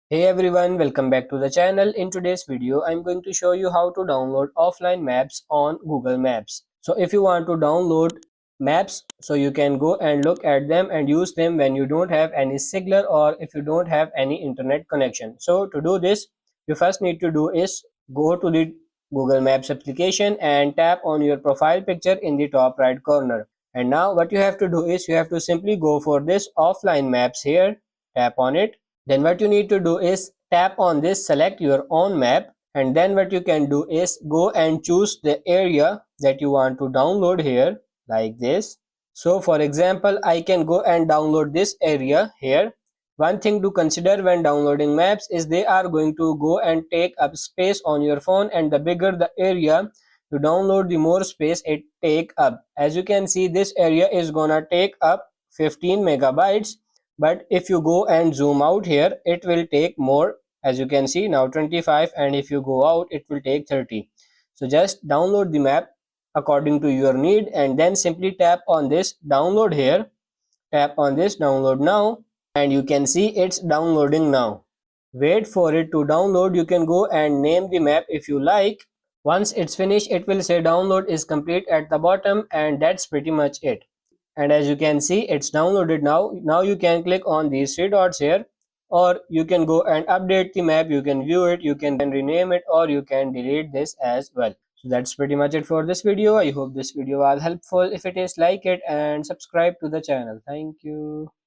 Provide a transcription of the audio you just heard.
Hey everyone, welcome back to the channel. In today's video, I'm going to show you how to download offline maps on Google Maps. So if you want to download maps, so you can go and look at them and use them when you don't have any signal or if you don't have any internet connection. So to do this, you first need to do is go to the Google Maps application and tap on your profile picture in the top right corner. And now what you have to do is you have to simply go for this offline maps here, tap on it. Then what you need to do is tap on this, select your own map, and then what you can do is go and choose the area that you want to download here like this. So for example, I can go and download this area here. One thing to consider when downloading maps is they are going to go and take up space on your phone, and the bigger the area you download, the more space it take up. As you can see, this area is gonna take up 15 megabytes, but if you go and zoom out here it will take more. As you can see now 25, and if you go out it will take 30. So just download the map according to your need and then simply tap on this download here, tap on this download now, and you can see it's downloading now. Wait for it to download. You can go and name the map if you like. Once it's finished it will say download is complete at the bottom, and that's pretty much it. And as you can see it's downloaded now. You can click on these three dots here, or you can go and update the map, you can view it, you can rename it, or you can delete this as well. So that's pretty much it for this video. I hope this video was helpful. If it is, like it and subscribe to the channel. Thank you.